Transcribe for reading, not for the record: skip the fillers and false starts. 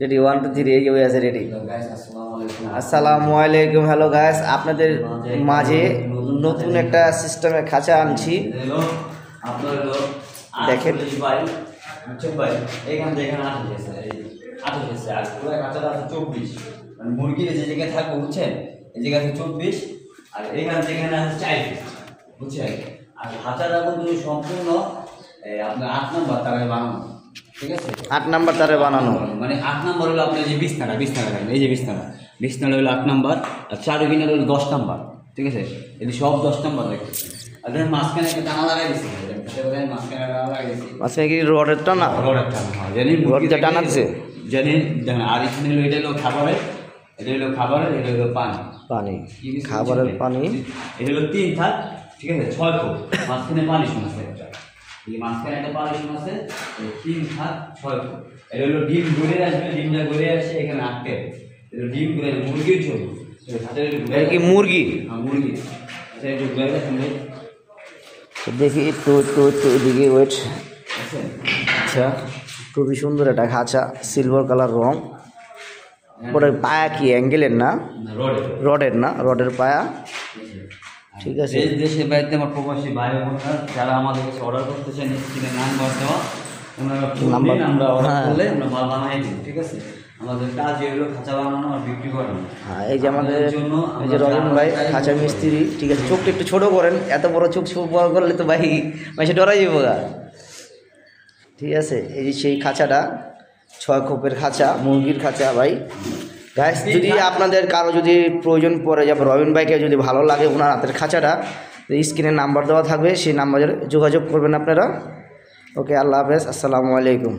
Ready 1 2 3 এই হয়ে আছে রেডি। আসসালামু আলাইকুম। হ্যালো গাইস, আপনাদের মাঝে নতুন একটা সিস্টেমের খাঁচা আনছি। দেখেন ভাই এইখান থেকে এখানে 28 আছে আর পুরো খাঁচাটা আছে 24, মানে মুরগির যে জায়গায় থাকবে বুঝছেন, এই জায়গা থেকে 24 আর এইখান থেকে এখানে আছে 40, বুঝছেন। আর খাঁচাটা কিন্তু সম্পূর্ণ আপনার 8 নম্বর তারে বানানো, ঠিক আছে। 8 নাম্বার তারে বানানো, মানে 8 নম্বর হলো আপনার যে বিছনাটা দেখেন, এই যে বিছনাটা হলো 8 নম্বর, আর চারুকিনার হলো 10 নম্বর, ঠিক আছে। এই সব 10 নম্বর দেখতেছেন। আর ধরেন মাঝখানে একটা টানা লাগাই দিচ্ছে, মাঝখানে টানা লাগাই দিচ্ছে, মাঝখানে কি রডের টানা? রডের টানা, হ্যাঁ, জানি রডটা টানা দিছে, জানি দেখেন। আর এখানে হলো এটা হলো খাবারের, এটা হলো খাবারের, এটা হলো পানি, খাবারের পানি। এটা হলো 3 থাক, ঠিক আছে, 6 ফুট মাঝখানে পানি শুনছে একটা, এই মাঝখানে একটা পানি শুনছে 3 থাক 6 ফুট। এটা হলো ডিম ঘুরে আসবে, ডিমটা ঘুরে আসে এখানে আটকে, এটা ডিম ঘুরে মুরগির ছবি, এটা কি মুরগি? হ্যাঁ মুরগি। আচ্ছা এই যে ঘুরে দেখেন, দেখি একটু এদিকে ওয়েট। আচ্ছা, খুবই সুন্দর একটা খাঁচা, সিলভার কালার রং। ওটার পায়া কি অ্যাঙ্গেলের না? রডের না, রডের পায়া, ঠিক আছে। দেশের বাড়িতে আমার প্রবাসী ভাই বোনরা যারা আমাদের কাছে অর্ডার করতে চান, স্ক্রিনে নাম্বার দেওয়া, ওনারা আমরা অর্ডার করলে আমরা মাল বানাই দিই, ঠিক আছে। আমাদের কাজ এগুলো খাঁচা বানানো আর বিক্রি করানো। হ্যাঁ, এই যে আমাদের এই যে রবিন ভাই খাঁচা মিস্ত্রি, ঠিক আছে। চোখটা একটু ছোটো করেন, এত বড় চোখ বড় করলে তো ভাই সে ডরাই যাবো গা, ঠিক আছে। এই যে সেই খাঁচাটা 6 খোপের খাঁচা, মুরগির খাঁচা ভাই। গাইস, যদি আপনাদের কারো যদি প্রয়োজন পড়ে যাবে, রবিন ভাইকে যদি ভালো লাগে ওনার হাতের খাঁচাটা, স্ক্রিনে নাম্বার দেওয়া থাকবে, সেই নাম্বারে যোগাযোগ করবেন আপনারা। ওকে, আল্লাহ হাফেজ, আসসালামু আলাইকুম।